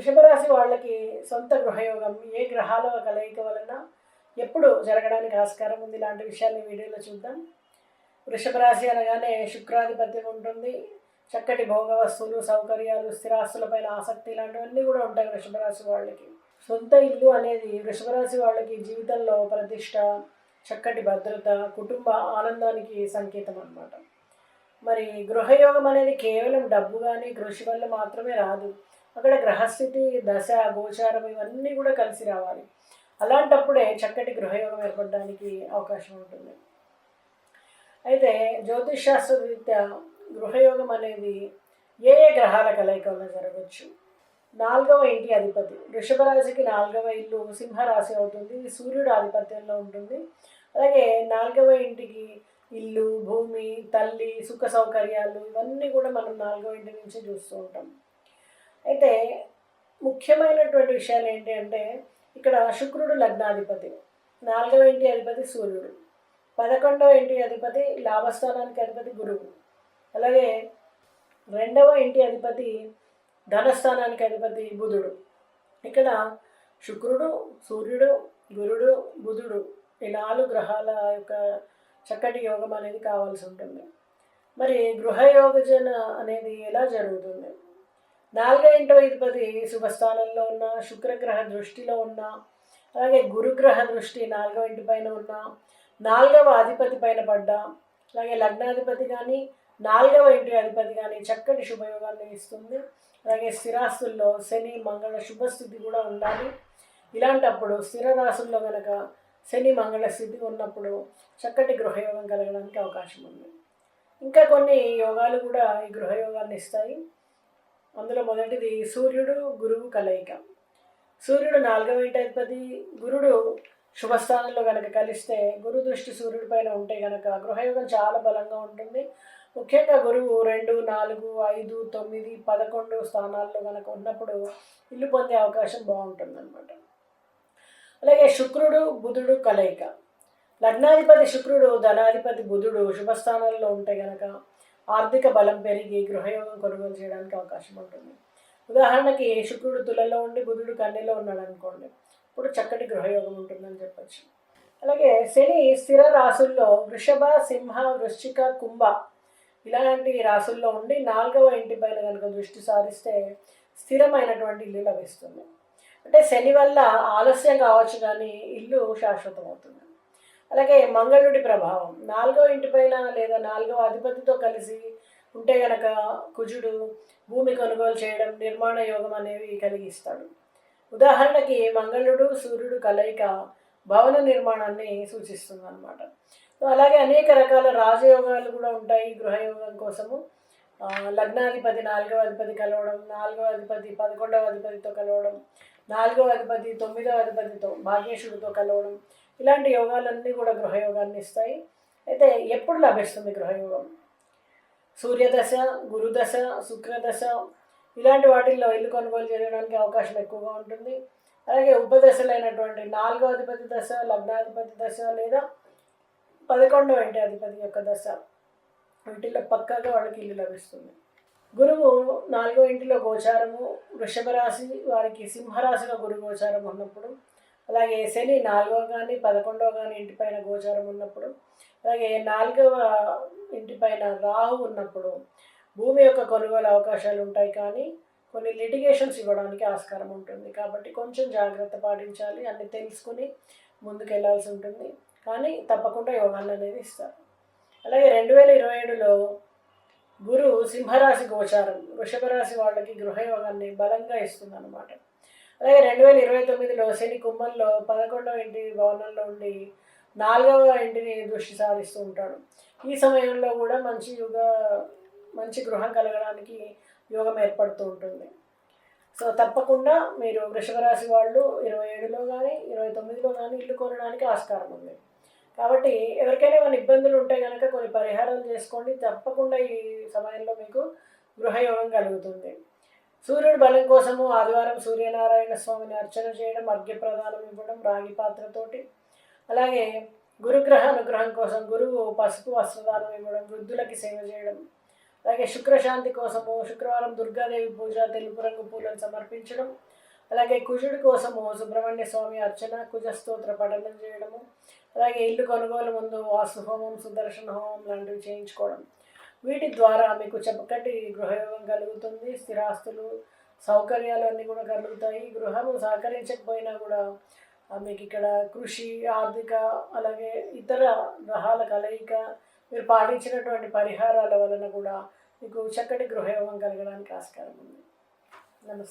వృషభ రాశి వాళ్ళకి సొంత గృహయోగం ఏ గ్రహాల కలయిక వలన ఎప్పుడు జరగడానికి ఆస్కారం ఉంది, ఇలాంటి విషయాన్ని వీడియోలో చూద్దాం. వృషభ రాశి అనగానే శుక్రాధిపత్యం ఉంటుంది. చక్కటి భోగ వస్తువులు, సౌకర్యాలు, స్థిరాస్తులపైన ఆసక్తి ఇలాంటివన్నీ కూడా ఉంటాయి వృషభ రాశి వాళ్ళకి. సొంత ఇల్లు అనేది వృషభ రాశి వాళ్ళకి జీవితంలో ప్రతిష్ట, చక్కటి భద్రత, కుటుంబ ఆనందానికి సంకేతం అన్నమాట. మరి గృహయోగం అనేది కేవలం డబ్బు కానీ కృషి వల్ల మాత్రమే రాదు. అక్కడ గ్రహస్థితి, దశ, గోచారం ఇవన్నీ కూడా కలిసి రావాలి. అలాంటప్పుడే చక్కటి గృహయోగం ఏర్పడడానికి అవకాశం ఉంటుంది. అయితే జ్యోతిష్ శాస్త్ర రీత్యా గృహయోగం అనేది ఏ ఏ గ్రహాల కలయిక వల్ల జరగవచ్చు. 4వ ఇంటి అధిపతి, వృషభ రాశికి 4వ ఇల్లు సింహరాశి అవుతుంది. ఇది సూర్యుడు ఆధిపత్యంలో ఉంటుంది. అలాగే 4వ ఇంటికి ఇల్లు, భూమి, తల్లి, సుఖ సౌకర్యాలు ఇవన్నీ కూడా మనం 4వ ఇంటి నుంచి చూస్తూ ఉంటాం. అయితే ముఖ్యమైనటువంటి విషయాలు ఏంటి అంటే, ఇక్కడ శుక్రుడు లగ్నాధిపతి, 4వ ఇంటి అధిపతి సూర్యుడు, 11వ ఇంటి అధిపతి లాభస్థానానికి అధిపతి గురువు, అలాగే 2వ ఇంటి అధిపతి ధనస్థానానికి అధిపతి బుధుడు. ఇక్కడ శుక్రుడు, సూర్యుడు, గురుడు, బుధుడు ఈ 4 గ్రహాల యొక్క చక్కటి యోగం అనేది కావాల్సి ఉంటుంది. మరి గృహయోగజన అనేది ఎలా జరుగుతుంది? 4వ ఇంటి అధిపతి శుభస్థానంలో ఉన్న, శుక్రగ్రహ దృష్టిలో ఉన్న, అలాగే గురుగ్రహ దృష్టి 4వ ఇంటి పైన ఉన్న, 4వ అధిపతి పైన పడ్డా, అలాగే లగ్నాధిపతి కానీ 4వ ఇంటి అధిపతి కానీ చక్కటి శుభయోగాన్ని ఇస్తుంది. అలాగే స్థిరాస్తుల్లో శని, మంగళ శుభస్థితి కూడా ఉండాలి. ఇలాంటప్పుడు స్థిర రాశుల్లో కనుక శని, మంగళ స్థితి ఉన్నప్పుడు చక్కటి గృహయోగం కలగడానికి అవకాశం ఉంది. ఇంకా కొన్ని యోగాలు కూడా ఈ గృహయోగాన్ని ఇస్తాయి. అందులో మొదటిది సూర్యుడు గురువు కలయిక. సూర్యుడు 4వ ఇంటి అధిపతి, గురుడు శుభస్థానంలో కనుక కలిస్తే, గురు దృష్టి సూర్యుడి పైన ఉంటే కనుక గృహయోగం చాలా బలంగా ఉంటుంది. ముఖ్యంగా గురువు 2, 4, 5, 9, 11 స్థానాల్లో కనుక ఉన్నప్పుడు ఇల్లు పొందే అవకాశం బాగుంటుంది అన్నమాట. అలాగే శుక్రుడు బుధుడు కలయిక. లగ్నాధిపతి శుక్రుడు, ధనాధిపతి బుధుడు శుభస్థానాల్లో ఉంటే కనుక ఆర్థిక బలం పెరిగి గృహయోగం కొనుగోలు చేయడానికి అవకాశం ఉంటుంది. ఉదాహరణకి శుక్రుడు తులలో ఉండి బుధుడు కన్యలో ఉన్నాడు అనుకోండి, ఇప్పుడు చక్కటి గృహయోగం ఉంటుందని చెప్పచ్చు. అలాగే శని స్థిర రాసుల్లో వృషభ, సింహ, వృశ్చిక, కుంభ ఇలాంటి రాసుల్లో ఉండి 4వ ఇంటి పైన కనుక దృష్టి సారిస్తే స్థిరమైనటువంటి ఇల్లు లభిస్తుంది. అంటే శని వల్ల ఆలస్యం కావచ్చు కానీ ఇల్లు శాశ్వతం అవుతుంది. అలాగే మంగళుడి ప్రభావం 4వ ఇంటి పైన లేదా 4వ అధిపతితో కలిసి ఉంటే కనుక కుజుడు భూమి కొనుగోలు చేయడం, నిర్మాణ యోగం అనేవి కలిగిస్తాడు. ఉదాహరణకి మంగళుడు సూర్యుడు కలయిక భవన నిర్మాణాన్ని సూచిస్తుంది అన్నమాట. అలాగే అనేక రకాల రాజయోగాలు కూడా ఉంటాయి గృహయోగం కోసము. లగ్నాధిపతి 4వ అధిపతి కలవడం, 4వ అధిపతి 11వ అధిపతితో కలవడం, 4వ అధిపతి 9వ అధిపతితో భాగ్యేశుడితో కలవడం, ఇలాంటి యోగాలన్నీ కూడా గృహయోగాన్ని ఇస్తాయి. అయితే ఎప్పుడు లభిస్తుంది గృహయోగం? సూర్యదశ, గురుదశ, శుక్రదశ ఇలాంటి వాటిల్లో ఇల్లు కొనుగోలు చేయడానికి అవకాశం ఎక్కువగా ఉంటుంది. అలాగే ఉపదశలైనటువంటి 4వ అధిపతి దశ, లగ్నాధిపతి దశ లేదా 11వ ఇంటి అధిపతి యొక్క దశ, వీటిల్లో పక్కాగా వాళ్ళకి ఇల్లు లభిస్తుంది. గురువు 4వ ఇంటిలో గోచారము, వృషభ రాశి వారికి సింహరాశిలో గురు గోచారం ఉన్నప్పుడు, అలాగే శని 4వ కానీ 11వ కానీ ఇంటిపైన గోచారం ఉన్నప్పుడు, అలాగే 4వ ఇంటిపైన రాహు ఉన్నప్పుడు భూమి యొక్క కొనుగోలు అవకాశాలు ఉంటాయి. కానీ కొన్ని లిటిగేషన్స్ ఇవ్వడానికి ఆస్కారం ఉంటుంది. కాబట్టి కొంచెం జాగ్రత్త పాటించాలి, అన్ని తెలుసుకుని ముందుకు వెళ్ళాల్సి ఉంటుంది. కానీ తప్పకుండా యోగాన్ని అనేది ఇస్తారు. అలాగే 2027లో గురు సింహరాశి గోచారం వృషభ రాశి వాళ్ళకి గృహయోగాన్ని బలంగా ఇస్తుంది అన్నమాట. అలాగే 2029లో శని కుంభంలో 11వ ఇంటి భవనంలో ఉండి 4వ ఇంటిని దృష్టి సారిస్తూ ఉంటాడు. ఈ సమయంలో కూడా మంచి గృహం కలగడానికి యోగం ఏర్పడుతూ ఉంటుంది. సో తప్పకుండా మీరు వృషభ రాశి వాళ్ళు 27లో కానీ 29లో కానీ ఇల్లు కొనడానికి ఆస్కారం ఉంది. కాబట్టి ఎవరికైనా ఏమైనా ఇబ్బందులు ఉంటే కనుక కొన్ని పరిహారాలు చేసుకోండి. తప్పకుండా ఈ సమయంలో మీకు గృహయోగం కలుగుతుంది. సూర్యుడి బలం కోసము ఆదివారం సూర్యనారాయణ స్వామిని అర్చన చేయడం, అర్ఘ్యప్రదానం ఇవ్వడం రాగి పాత్రతోటి. అలాగే గురుగ్రహ అనుగ్రహం కోసం గురువు పసుపు వస్త్రదానం ఇవ్వడం, వృద్ధులకి సేవ చేయడం. అలాగే శుక్రశాంతి కోసము శుక్రవారం దుర్గాదేవి పూజ, తెలుపు రంగు పూలను సమర్పించడం, అలాగే కుజుడి కోసము సుబ్రహ్మణ్య స్వామి అర్చన, కుజ స్తోత్ర పఠనం చేయడము, అలాగే ఇల్లు కొనుగోలు ముందు వాస్తు హోమం, సుదర్శన హోమం లాంటివి చేయించుకోవడం. వీటి ద్వారా మీకు చక్కటి గృహయోగం కలుగుతుంది. స్థిరాస్తులు, సౌకర్యాలు అన్నీ కూడా కలుగుతాయి. గృహము సహకరించకపోయినా కూడా మీకు ఇక్కడ కృషి, ఆర్థిక, అలాగే ఇతర గ్రహాల కలయిక, మీరు పాటించినటువంటి పరిహారాల వలన కూడా మీకు చక్కటి గృహయోగం కలగడానికి ఆస్కారం ఉంది. నమస్తే.